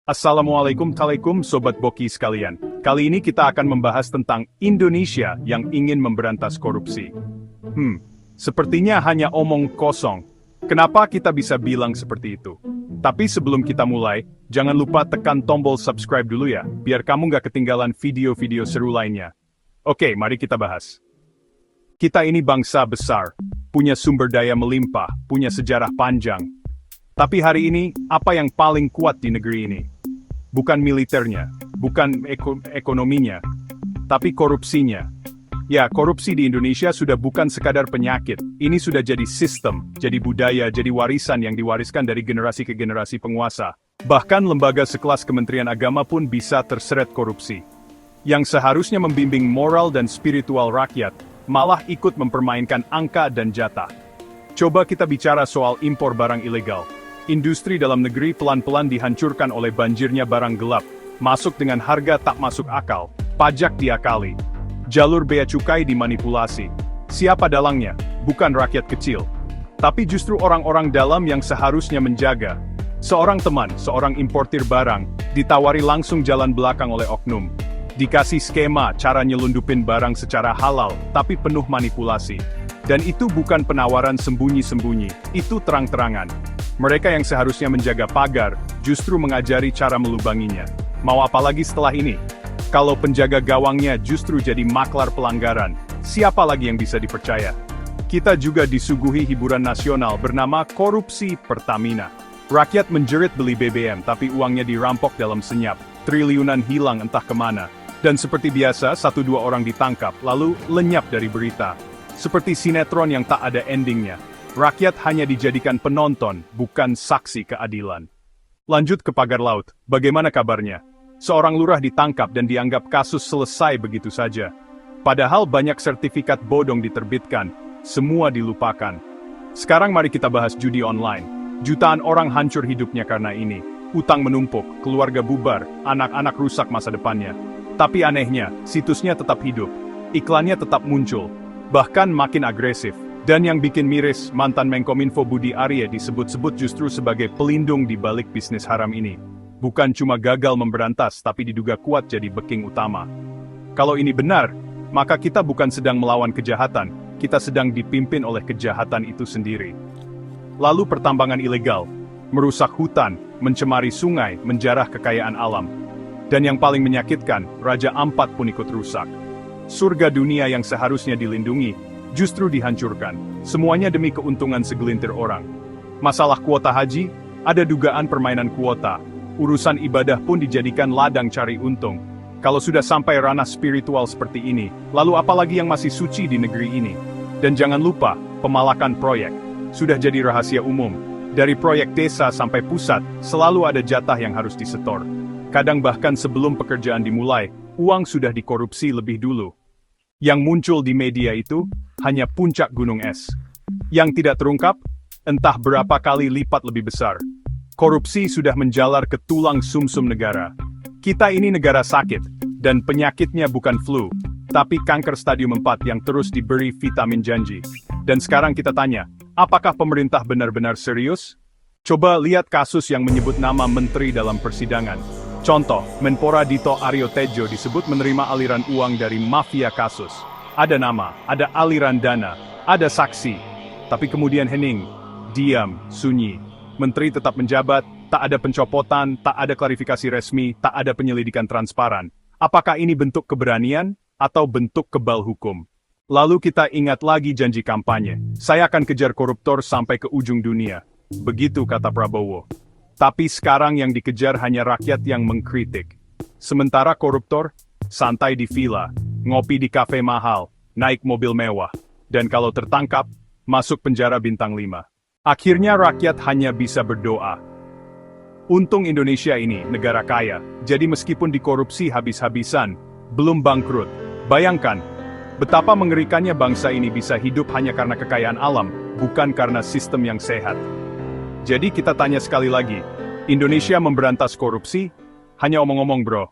Assalamualaikum Sobat Boki sekalian. Kali ini kita akan membahas tentang Indonesia yang ingin memberantas korupsi. Sepertinya hanya omong kosong. Kenapa kita bisa bilang seperti itu? Tapi sebelum kita mulai, jangan lupa tekan tombol subscribe dulu ya, biar kamu nggak ketinggalan video-video seru lainnya. Oke, mari kita bahas. Kita ini bangsa besar, punya sumber daya melimpah, punya sejarah panjang. Tapi hari ini, apa yang paling kuat di negeri ini? Bukan militernya, bukan ekonominya, tapi korupsinya. Ya, korupsi di Indonesia sudah bukan sekadar penyakit, ini sudah jadi sistem, jadi budaya, jadi warisan yang diwariskan dari generasi ke generasi penguasa. Bahkan lembaga sekelas Kementerian Agama pun bisa terseret korupsi. Yang seharusnya membimbing moral dan spiritual rakyat, malah ikut mempermainkan angka dan jatah. Coba kita bicara soal impor barang ilegal. Industri dalam negeri pelan-pelan dihancurkan oleh banjirnya barang gelap, masuk dengan harga tak masuk akal, pajak diakali, jalur bea cukai dimanipulasi. Siapa dalangnya? Bukan rakyat kecil, tapi justru orang-orang dalam yang seharusnya menjaga. Seorang teman, seorang importir barang, ditawari langsung jalan belakang oleh oknum. Dikasih skema cara nyelundupin barang secara halal, tapi penuh manipulasi. Dan itu bukan penawaran sembunyi-sembunyi, itu terang-terangan. Mereka yang seharusnya menjaga pagar, justru mengajari cara melubanginya. Mau apa lagi setelah ini? Kalau penjaga gawangnya justru jadi maklar pelanggaran, siapa lagi yang bisa dipercaya? Kita juga disuguhi hiburan nasional bernama korupsi Pertamina. Rakyat menjerit beli BBM tapi uangnya dirampok dalam senyap, triliunan hilang entah kemana. Dan seperti biasa, 1-2 orang ditangkap, lalu lenyap dari berita. Seperti sinetron yang tak ada endingnya. Rakyat hanya dijadikan penonton, bukan saksi keadilan. Lanjut ke pagar laut, bagaimana kabarnya? Seorang lurah ditangkap dan dianggap kasus selesai begitu saja. Padahal banyak sertifikat bodong diterbitkan, semua dilupakan. Sekarang mari kita bahas judi online. Jutaan orang hancur hidupnya karena ini. Utang menumpuk, keluarga bubar, anak-anak rusak masa depannya. Tapi anehnya, situsnya tetap hidup. Iklannya tetap muncul, bahkan makin agresif. Dan yang bikin miris, mantan Menkominfo Budi Arya disebut-sebut justru sebagai pelindung di balik bisnis haram ini. Bukan cuma gagal memberantas, tapi diduga kuat jadi backing utama. Kalau ini benar, maka kita bukan sedang melawan kejahatan, kita sedang dipimpin oleh kejahatan itu sendiri. Lalu pertambangan ilegal, merusak hutan, mencemari sungai, menjarah kekayaan alam. Dan yang paling menyakitkan, Raja Ampat pun ikut rusak. Surga dunia yang seharusnya dilindungi, justru dihancurkan, semuanya demi keuntungan segelintir orang. Masalah kuota haji, ada dugaan permainan kuota, urusan ibadah pun dijadikan ladang cari untung. Kalau sudah sampai ranah spiritual seperti ini, lalu apalagi yang masih suci di negeri ini? Dan jangan lupa, pemalakan proyek, sudah jadi rahasia umum. Dari proyek desa sampai pusat, selalu ada jatah yang harus disetor. Kadang bahkan sebelum pekerjaan dimulai, uang sudah dikorupsi lebih dulu. Yang muncul di media itu, hanya puncak gunung es. Yang tidak terungkap, entah berapa kali lipat lebih besar. Korupsi sudah menjalar ke tulang sumsum negara. Kita ini negara sakit, dan penyakitnya bukan flu, tapi kanker stadium 4 yang terus diberi vitamin janji. Dan sekarang kita tanya, apakah pemerintah benar-benar serius? Coba lihat kasus yang menyebut nama menteri dalam persidangan. Contoh, Menpora Dito Aryo Tejo disebut menerima aliran uang dari mafia kasus. Ada nama, ada aliran dana, ada saksi. Tapi kemudian hening, diam, sunyi. Menteri tetap menjabat, tak ada pencopotan, tak ada klarifikasi resmi, tak ada penyelidikan transparan. Apakah ini bentuk keberanian atau bentuk kebal hukum? Lalu kita ingat lagi janji kampanye. Saya akan kejar koruptor sampai ke ujung dunia. Begitu kata Prabowo. Tapi sekarang yang dikejar hanya rakyat yang mengkritik. Sementara koruptor, santai di villa, ngopi di kafe mahal, naik mobil mewah. Dan kalau tertangkap, masuk penjara bintang 5. Akhirnya rakyat hanya bisa berdoa. Untung Indonesia ini negara kaya, jadi meskipun dikorupsi habis-habisan, belum bangkrut. Bayangkan, betapa mengerikannya bangsa ini bisa hidup hanya karena kekayaan alam, bukan karena sistem yang sehat. Jadi kita tanya sekali lagi, Indonesia memberantas korupsi? Hanya omong-omong bro.